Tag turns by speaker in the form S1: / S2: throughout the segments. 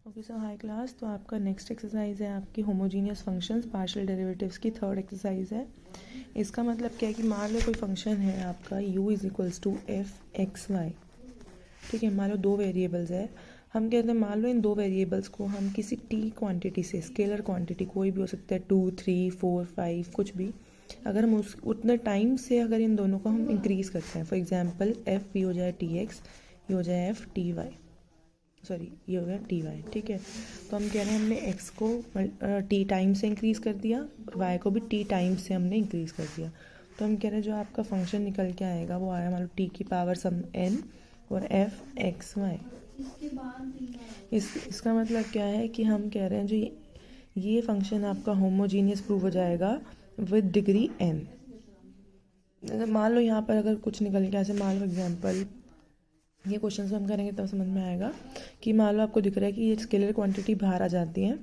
S1: Okay sir, high class. तो आपका next exercise है आपकी होमोजीनियस फंक्शंस पार्शियल डेरिवेटिव्स की थर्ड एक्सरसाइज है। इसका मतलब क्या है कि मान लो कोई फंक्शन है आपका u is equals to F X Y. ठीक है, मान लो दो वेरिएबल्स है। हम कहते हैं मान लो इन दो वेरिएबल्स को हम किसी t क्वांटिटी से, स्केलर क्वांटिटी कोई भी हो सकता है, 2 3 4 5 कुछ भी, अगर हम उस उतने टाइम से अगर इन दोनों को हम इंक्रीज़ करते हैं, फॉर एग्जांपल एफ ये हो जाए टी एक्स, ये हो जाए एफ टी वाई, सॉरी ये हो गया टी वाई। ठीक है, तो हम कह रहे हैं हमने एक्स को टी टाइम से इंक्रीज़ कर दिया और वाई को भी टी टाइम से हमने इंक्रीज़ कर दिया। तो हम कह रहे हैं जो आपका फंक्शन निकल के आएगा वो आया मान लो टी की पावर सम एन और एफ एक्स वाई। इसका मतलब क्या है कि हम कह रहे हैं जो ये फंक्शन आपका होमोजीनियस प्रूव हो जाएगा विद डिग्री एन। मान लो यहाँ पर अगर कुछ निकल के ऐसे, मान लो एग्जांपल ये क्वेश्चन हम करेंगे तब समझ में आएगा कि मान लो आपको दिख रहा है कि ये स्केलर क्वांटिटी बाहर आ जाती है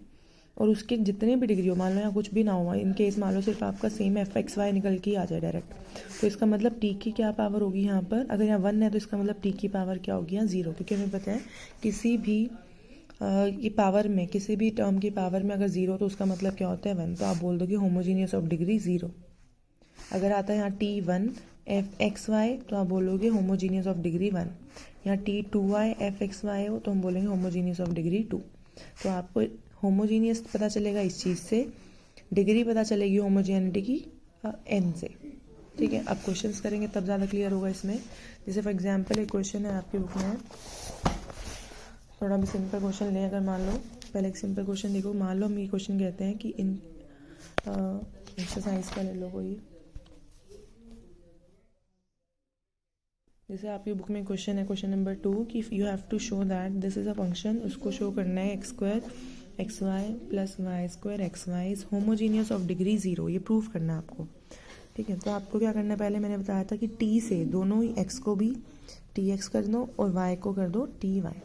S1: और उसके जितने भी डिग्री हो, मान लो यहाँ कुछ भी ना हो, इन केस मान लो सिर्फ आपका सेम एफ एक्स वाई निकल के आ जाए डायरेक्ट, तो इसका मतलब टी की क्या पावर होगी यहाँ पर, अगर यहाँ 1 है तो इसका मतलब टी की पावर क्या होगी यहाँ 0, क्योंकि हमें पता है किसी भी ये पावर में, किसी भी टर्म की पावर में अगर 0 तो उसका मतलब क्या होता है 1। तो आप बोल दो कि होमोजीनियस ऑफ डिग्री 0। अगर आता है यहाँ T1 एफ एक्स वाई तो आप बोलोगे होमोजीनियस ऑफ डिग्री 1। यहाँ T2y एफ एक्स वाई हो तो हम बोलेंगे होमोजीनियस ऑफ डिग्री 2। तो आपको होमोजीनियस पता चलेगा इस चीज़ से, डिग्री पता चलेगी होमोजेनिटी की n से। ठीक है, अब क्वेश्चंस करेंगे तब ज़्यादा क्लियर होगा इसमें। जैसे फॉर एग्जांपल एक क्वेश्चन है आपकी बुक में, थोड़ा भी सिंपल क्वेश्चन लें। अगर मान लो पहले एक सिंपल क्वेश्चन देखो, मान लो हम ये क्वेश्चन कहते हैं कि इन एक्सरसाइज का ले लो कोई, जैसे आपकी बुक में क्वेश्चन है क्वेश्चन नंबर 2 कि you have to show that this is a function, उसको शो करना है X square X Y plus Y square X Y is homogeneous of degree 0, ये प्रूव करना है आपको। ठीक है, तो आपको क्या करना है, पहले मैंने बताया था कि टी से दोनों ही एक्स को भी टी एक्स कर दो और वाई को कर दो टी वाई।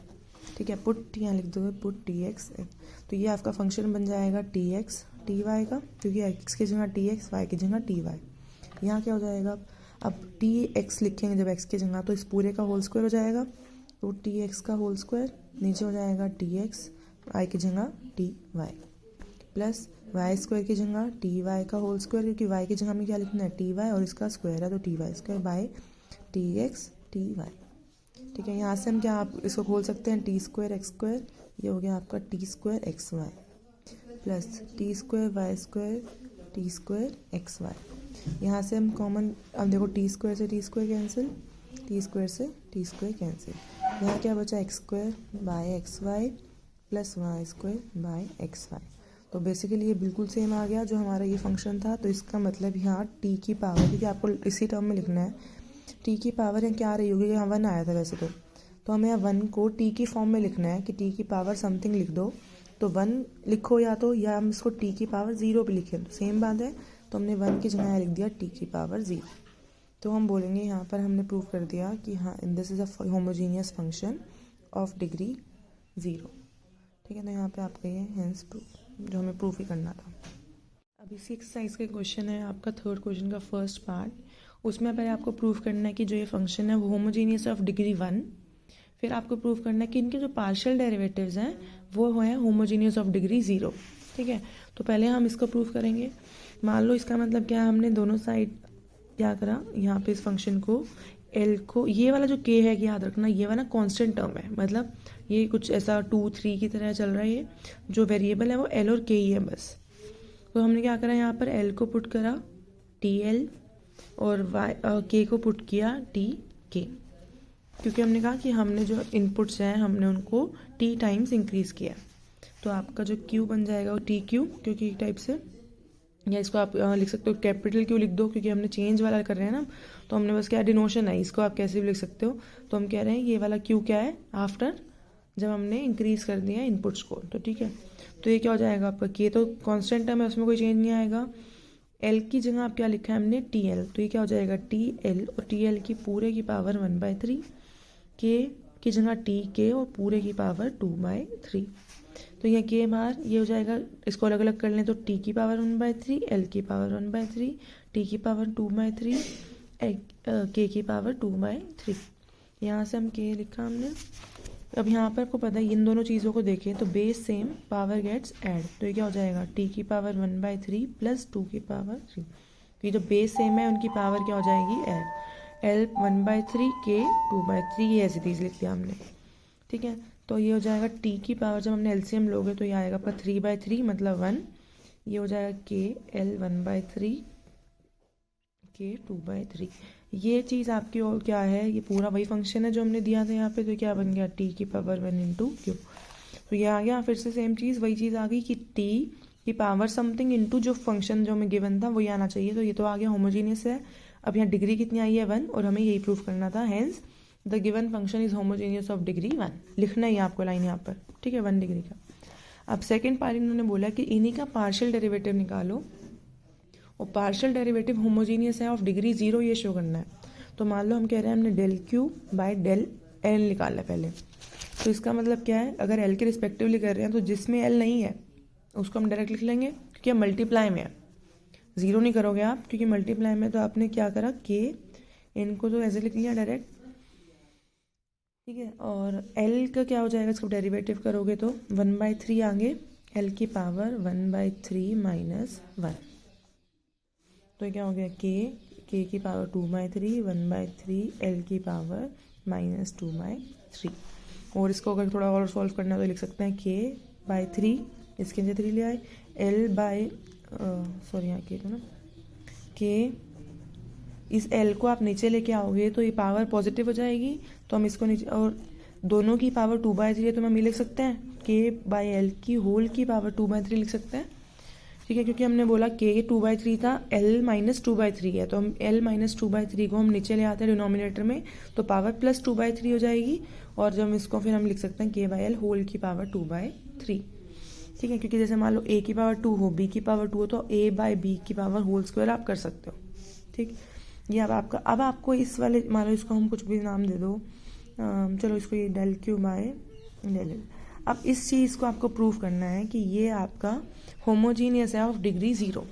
S1: ठीक है, पुट यहाँ लिख दो पुट टी एक्स, तो ये आपका फंक्शन बन जाएगा टी एक्स टी वाई का, क्योंकि एक्स की जगह टी एक्स, वाई की जगह टी वाई। यहाँ क्या हो जाएगा, अब टी एक्स लिखेंगे जब एक्स की जगह तो इस पूरे का होल स्क्वायर हो जाएगा, तो टी एक्स का होल स्क्वायर, नीचे हो जाएगा टी एक्स वाई की जगह T Y plus Y square की जगह टी वाई का होल स्क्वायर, क्योंकि वाई की जगह में क्या लिखना है टी वाई और इसका स्क्वायर है तो T Y square by T X T Y. ठीक है, यहाँ से हम क्या आप इसको खोल सकते हैं टी स्क्वायर एक्स स्क्वायर, ये हो गया आपका T square X Y plus T square Y square T square X Y. यहाँ से हम कॉमन, अब देखो टी स्क्वायर से T square cancel, T square से टी स्क्वायर कैंसिल, यहाँ क्या बचा X square by X Y plus Y square by X Y. तो बेसिकली ये बिल्कुल सेम आ गया जो हमारा ये फंक्शन था। तो इसका मतलब यहाँ टी की पावर, क्योंकि आपको इसी टर्म में लिखना है, टी की पावर यहाँ क्या आ रही होगी, यहाँ 1 आया था वैसे तो हमें यहाँ 1 को टी की फॉर्म में लिखना है कि टी की पावर समथिंग लिख दो, तो 1 लिखो या हम इसको टी की पावर 0 भी लिखें तो सेम बात है। तो हमने 1 की जगह लिख दिया टी की पावर 0। तो हम बोलेंगे यहाँ पर हमने प्रूव कर दिया कि हाँ this is a homogeneous function of degree 0। ठीक है, तो यहाँ पे आपका ये हेंस प्रूफ जो हमें प्रूफ ही करना था। अब इसी एक्सरसाइज का क्वेश्चन है आपका थर्ड क्वेश्चन का फर्स्ट पार्ट, उसमें पहले आपको प्रूफ करना है कि जो ये फंक्शन है वो होमोजीनियस ऑफ डिग्री 1, फिर आपको प्रूफ करना है कि इनके जो पार्शियल डेरिवेटिव्स हैं वो हैं होमोजीनियस ऑफ डिग्री 0। ठीक है, तो पहले हम इसको प्रूफ करेंगे। मान लो इसका मतलब क्या है, हमने दोनों साइड क्या करा, यहाँ पे इस फंक्शन को एल को, ये वाला जो के है कि याद रखना ये वाला कांस्टेंट टर्म है, मतलब ये कुछ ऐसा 2 3 की तरह चल रहा है, ये जो वेरिएबल है वो एल और के ही है बस। तो हमने क्या करा, यहाँ पर एल को पुट करा टी एल और वाई के को पुट किया टी के, क्योंकि हमने कहा कि हमने जो इनपुट्स हैं हमने उनको टी टाइम्स इंक्रीज़ किया। तो आपका जो क्यू बन जाएगा वो टी क्यू, क्योंकि एक टाइप से, या इसको आप लिख सकते हो कैपिटल क्यू लिख दो, क्योंकि हमने चेंज वाला कर रहे हैं ना, तो हमने बस क्या डिनोशन है, इसको आप कैसे भी लिख सकते हो। तो हम कह रहे हैं ये वाला क्यू क्या है आफ्टर जब हमने इंक्रीज़ कर दिया इनपुट्स को। तो ठीक है, तो ये क्या हो जाएगा आपका के तो कांस्टेंट टर्म है उसमें कोई चेंज नहीं आएगा, एल की जगह आप क्या लिखा है हमने टी एल, तो ये क्या हो जाएगा टी एल और टी एल की पूरे की पावर 1/3, के की जगह टी के और पूरे की पावर 2/3। तो ये के बाहर ये हो जाएगा, इसको अलग अलग कर लें तो टी की पावर 1/3 एल की पावर 1/3 टी की पावर 2/3 के की पावर 2/3। यहाँ से हम के लिखा हमने अब यहाँ पर आपको पता है इन दोनों चीज़ों को देखें तो base same, power gets add, तो ये क्या हो जाएगा t की पावर 1/3 प्लस 2 की पावर 3। तो ये जो बेस सेम है उनकी पावर क्या हो जाएगी ऐड, l 1/3 k 2/3, ये ऐसे चीज़ लिख दिया हमने, ठीक है। तो ये हो जाएगा t की पावर, जब हमने एलसीएम लोगे तो ये आएगा आपका 3/3 मतलब 1, ये हो जाएगा k l 1/3 k 2/3। ये चीज़ आपकी और क्या है, ये पूरा वही फंक्शन है जो हमने दिया था यहाँ पे, तो क्या बन गया t की पावर 1 इंटू क्यू। तो ये आ गया फिर से सेम चीज़, वही चीज़ आ गई कि t की पावर समथिंग इंटू जो फंक्शन जो हमें गिवन था वही आना चाहिए। तो ये तो आ गया होमोजीनियस है। अब यहाँ डिग्री कितनी आई है 1, और हमें यही प्रूफ करना था, hence the given function is homogeneous of degree 1। लिखना ही आपको लाइन यहाँ पर, ठीक है, 1 डिग्री का। अब सेकेंड पार्ट इन्होंने बोला कि इन्हीं का पार्शियल डेरिवेटिव निकालो, और पार्शियल डेरिवेटिव होमोजीनियस है ऑफ डिग्री 0, ये शो करना है। तो मान लो हम कह रहे हैं हमने del Q by del L निकाला है पहले, तो इसका मतलब क्या है, अगर एल के रिस्पेक्टिवली कर रहे हैं तो जिसमें एल नहीं है उसको हम डायरेक्ट लिख लेंगे, क्योंकि हम मल्टीप्लाई में है, ज़ीरो नहीं करोगे आप, क्योंकि मल्टीप्लाई में तो आपने क्या करा के, इनको तो ऐसे लिख लिया डायरेक्ट, ठीक है। और एल का क्या हो जाएगा, इसको डेरिवेटिव करोगे तो 1/3 आगे, एल की पावर 1/3 माइनस 1, तो क्या हो गया के की पावर 2/3 1/3 एल की पावर माइनस 2/3। और इसको अगर थोड़ा और सॉल्व करना है तो लिख सकते हैं k/3, इसके नीचे 3 ले आए, l बाय सॉरी यहाँ के ना k, इस l को आप नीचे लेके आओगे तो ये पावर पॉजिटिव हो जाएगी, तो हम इसको नीचे, और दोनों की पावर 2/3 है तो हम ये लिख सकते हैं k/l की होल की पावर 2/3 लिख सकते हैं, ठीक है। क्योंकि हमने बोला k 2/3 था, l माइनस 2/3 है, तो हम l माइनस 2/3 को हम नीचे ले आते हैं डिनोमिनेटर में, तो पावर प्लस 2/3 हो जाएगी, और जब इसको फिर हम लिख सकते हैं k/l होल की पावर 2/3, ठीक है। क्योंकि जैसे मान लो a की पावर 2 हो, b की पावर 2 हो, तो a/b की पावर होल स्क्वायर आप कर सकते हो, ठीक। ये अब आपका, अब आपको इस वाले मान लो इसको हम कुछ भी नाम दे दो, चलो इसको ये del Q by del L. अब इस चीज़ को आपको प्रूव करना है कि ये आपका होमोजीनियस है ऑफ डिग्री 0।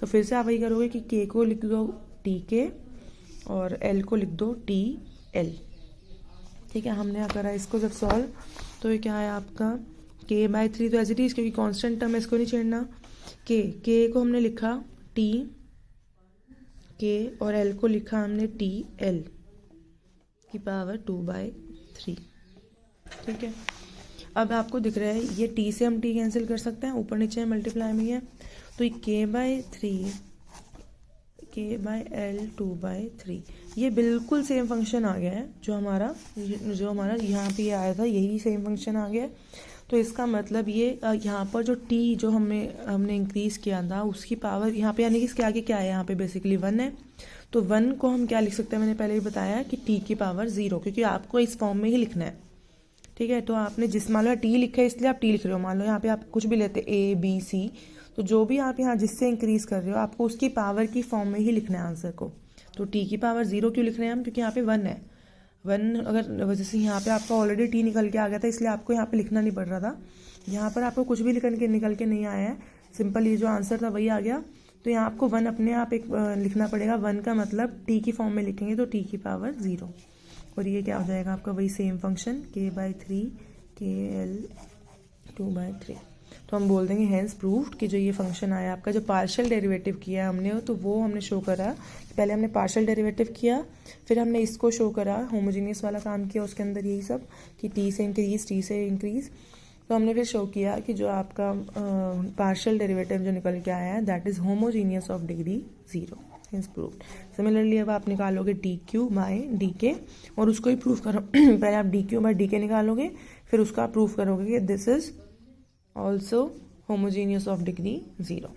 S1: तो फिर से आप वही करोगे कि k को लिख दो tk और l को लिख दो tl, ठीक है। हमने करा इसको जब सॉल्व, तो ये क्या है आपका k/3, तो एज इट इज, क्योंकि कांस्टेंट टर्म है इसको नहीं छेड़ना, k को हमने लिखा k और l को लिखा हमने tl की पावर 2/3, ठीक है। अब आपको दिख रहा है ये t से हम t कैंसिल कर सकते हैं, ऊपर नीचे मल्टीप्लाई में है, तो ये k/3 k/l 2/3, ये बिल्कुल सेम फंक्शन आ गया है जो हमारा यहाँ पे आया था, यही सेम फंक्शन आ गया है। तो इसका मतलब ये यहाँ पर जो t जो हमने इंक्रीज किया था उसकी पावर यहाँ पे, यानी कि इसके आगे क्या है, यहाँ पे बेसिकली 1 है, तो 1 को हम क्या लिख सकते हैं, मैंने पहले ही बताया कि t की पावर 0, क्योंकि आपको इस फॉर्म में ही लिखना है, ठीक है। तो आपने जिस, मान लो t लिखा है इसलिए आप t लिख रहे हो, मान लो यहाँ पे आप कुछ भी लेते a b c, तो जो भी आप यहाँ जिससे इंक्रीज कर रहे हो आपको उसकी पावर की फॉर्म में ही लिखना है आंसर को। तो t की पावर 0 क्यों लिख रहे हैं हम, क्योंकि यहाँ पे 1 है, 1 अगर जैसे यहाँ पे आपका ऑलरेडी t निकल के आ गया था, इसलिए आपको यहाँ पे लिखना नहीं पड़ रहा था, यहाँ पर आपको कुछ भी निकल के नहीं आया है, सिंपल ये जो आंसर था वही आ गया। तो यहाँ आपको 1 अपने आप एक लिखना पड़ेगा, 1 का मतलब t की फॉर्म में लिखेंगे तो t की पावर 0, और ये क्या हो जाएगा आपका वही सेम फंक्शन k/3 kl 2/3। तो हम बोल देंगे हेंस प्रूव्ड कि जो ये फंक्शन आया आपका, जो पार्शियल डेरिवेटिव किया हमने, तो वो हमने शो करा, पहले हमने पार्शियल डेरिवेटिव किया, फिर हमने इसको शो करा, होमोजीनियस वाला काम किया उसके अंदर यही सब कि t से इंक्रीज, तो हमने फिर शो किया कि जो आपका पार्शियल डेरिवेटिव जो निकल के आया है that is homogeneous of degree 0, hence proved. Similarly अब आप निकालोगे dq बाय dk, और उसको ही प्रूव करो पहले आप dq बाय dk निकालोगे, फिर उसका प्रूव करोगे कि this is also homogeneous of degree 0।